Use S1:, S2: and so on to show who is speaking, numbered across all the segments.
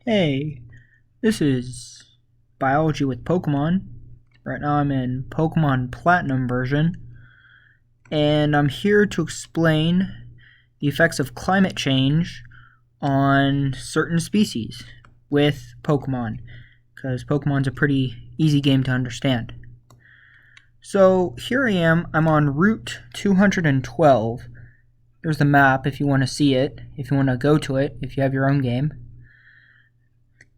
S1: Hey, this is Biology with Pokemon. Right now I'm in Pokemon Platinum version, and I'm here to explain the effects of climate change on certain species with Pokemon, because Pokemon's a pretty easy game to understand. So here I am, I'm on Route 212. There's the map if you want to see it, if you want to go to it, if you have your own game.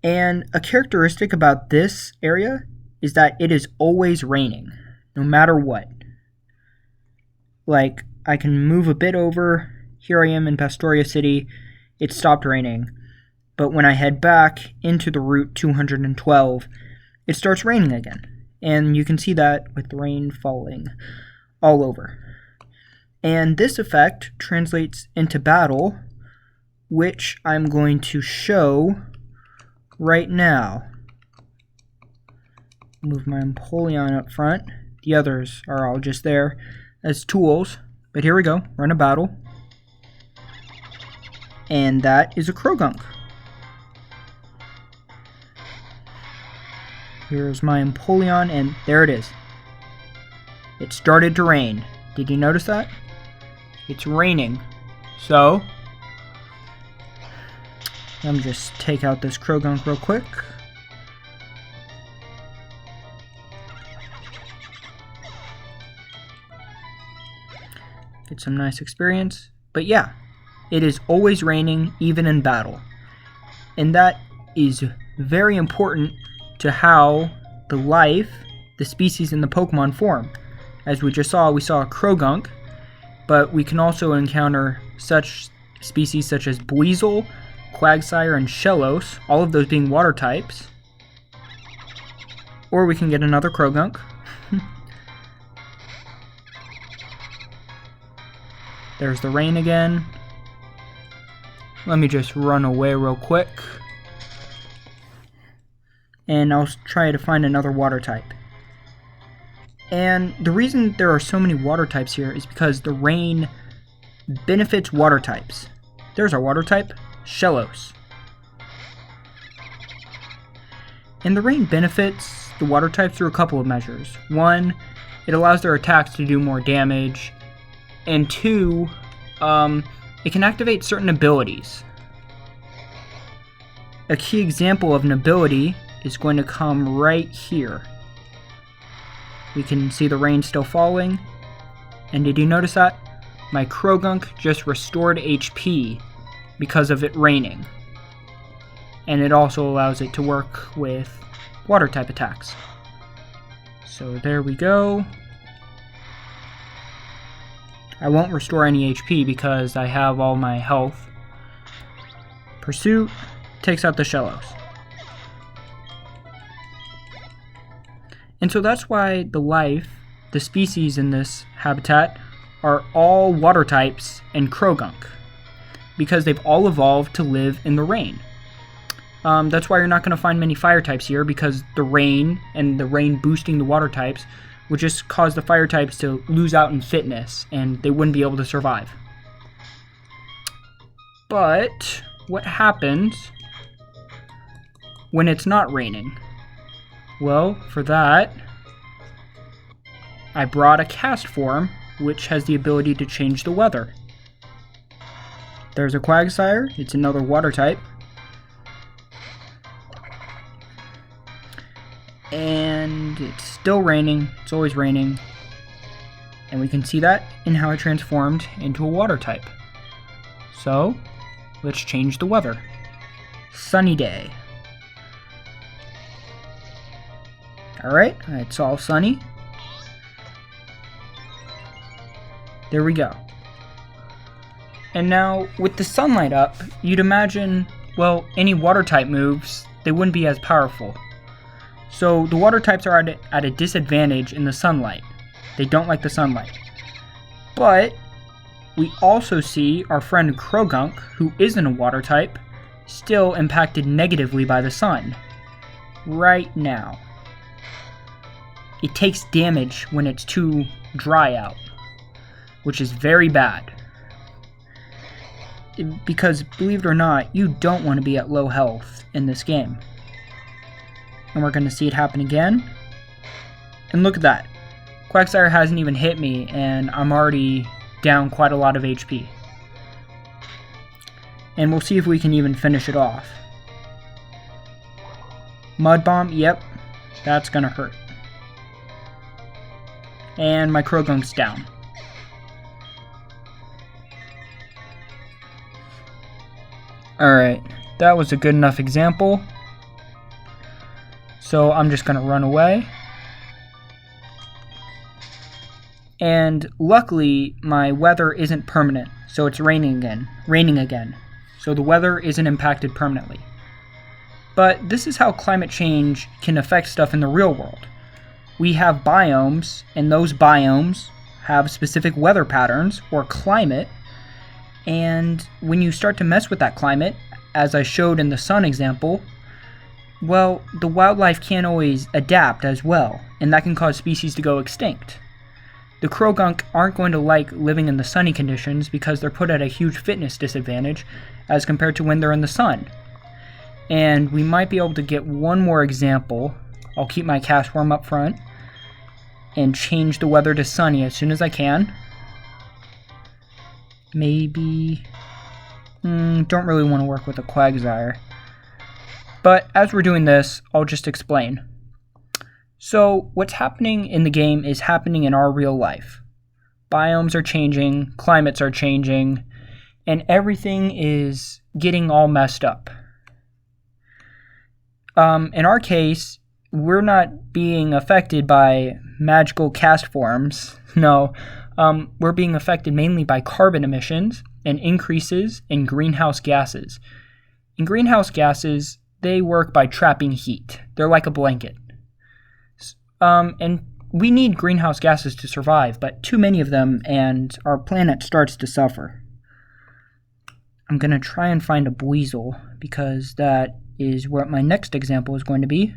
S1: And a characteristic about this area is that it is always raining, no matter what. Like, I can move a bit over. Here I am in Pastoria City. It stopped raining. But when I head back into the Route 212, it starts raining again. And you can see that with the rain falling all over. And this effect translates into battle, which I'm going to show right now. Move my Empoleon up front. The others are all just there as tools. But here we go. We're in a battle. And that is a Croagunk. Here's my Empoleon, and there it is. It started to rain. Did you notice that? It's raining. So let me just take out this Croagunk real quick. Get some nice experience. But yeah, it is always raining, even in battle. And that is very important to how the species in the Pokemon form. As we just saw, we saw a Croagunk, but we can also encounter such species such as Buizel, Quagsire, and Shellos, all of those being water types. Or we can get another Croagunk. There's the rain again. Let me just run away real quick. And I'll try to find another water type. And the reason there are so many water types here is because the rain benefits water types. There's our water type, Shellos. And the rain benefits the water types through a couple of measures. One, it allows their attacks to do more damage. And two, it can activate certain abilities. A key example of an ability is going to come right here. We can see the rain still falling. And did you notice that? My Croagunk just restored HP because of it raining. And it also allows it to work with water type attacks. So there we go. I won't restore any HP because I have all my health. Pursuit takes out the Shellos. And so that's why the species in this habitat are all water types and Croagunk, because they've all evolved to live in the rain. That's why you're not going to find many fire types here, because the rain and the rain boosting the water types would just cause the fire types to lose out in fitness, and they wouldn't be able to survive. But what happens when it's not raining? Well, for that, I brought a Castform, which has the ability to change the weather. There's a Quagsire, it's another water type. And it's still raining, it's always raining. And we can see that in how it transformed into a water type. So, let's change the weather. Sunny day. Alright, it's all sunny. There we go. And now, with the sunlight up, you'd imagine, well, any water type moves, they wouldn't be as powerful. So the water types are at a disadvantage in the sunlight. They don't like the sunlight. But we also see our friend Croagunk, who isn't a water type, still impacted negatively by the sun. Right now. It takes damage when it's too dry out, which is very bad. because believe it or not, you don't want to be at low health in this game. And we're going to see it happen again. And look at that. Quagsire hasn't even hit me, and I'm already down quite a lot of HP. And we'll see if we can even finish it off. Mud Bomb, yep, that's going to hurt. And my Croagunk's down. Alright, that was a good enough example. So I'm just going to run away. And luckily, my weather isn't permanent, so it's raining again. So the weather isn't impacted permanently. But this is how climate change can affect stuff in the real world. We have biomes, and those biomes have specific weather patterns, or climate, and when you start to mess with that climate, as I showed in the sun example, well, the wildlife can't always adapt as well, and that can cause species to go extinct. The Croagunk aren't going to like living in the sunny conditions because they're put at a huge fitness disadvantage as compared to when they're in the sun. And we might be able to get one more example. I'll keep my Castform up front and change the weather to sunny as soon as I can. Maybe... don't really want to work with a Quagsire. But as we're doing this, I'll just explain. So what's happening in the game is happening in our real life. Biomes are changing, climates are changing, and everything is getting all messed up. In our case, we're not being affected by magical Castforms. No, we're being affected mainly by carbon emissions and increases in greenhouse gases. In greenhouse gases, they work by trapping heat. They're like a blanket. And we need greenhouse gases to survive, but too many of them and our planet starts to suffer. I'm going to try and find a Buizel because that is what my next example is going to be.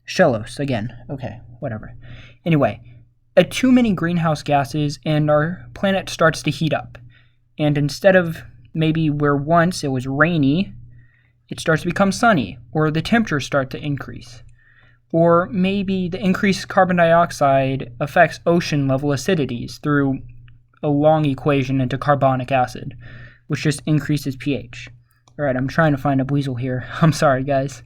S1: Shellos, again. Okay, whatever. Anyway, too many greenhouse gases and our planet starts to heat up. And instead of maybe where once it was rainy, it starts to become sunny, or the temperatures start to increase. Or maybe the increased carbon dioxide affects ocean level acidities through a long equation into carbonic acid, which just increases pH. Alright, I'm trying to find a Buizel here. I'm sorry, guys.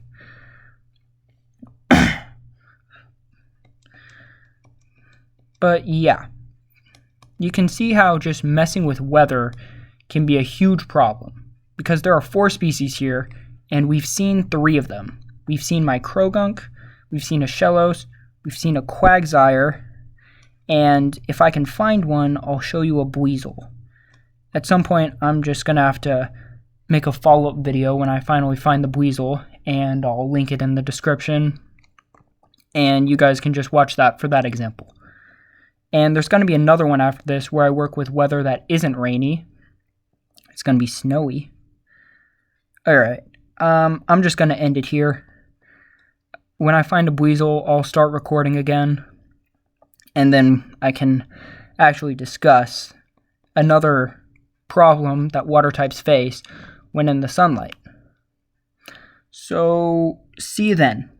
S1: But yeah, you can see how just messing with weather can be a huge problem, because there are 4 species here, and we've seen 3 of them. We've seen my Croagunk, we've seen a Shellos, we've seen a Quagsire, and if I can find one, I'll show you a Buizel. At some point, I'm just going to have to make a follow-up video when I finally find the Buizel, and I'll link it in the description, and you guys can just watch that for that example. And there's going to be another one after this where I work with weather that isn't rainy. It's going to be snowy. Alright, I'm just going to end it here. When I find a Buizel, I'll start recording again, and then I can actually discuss another problem that water types face when in the sunlight. So, see you then.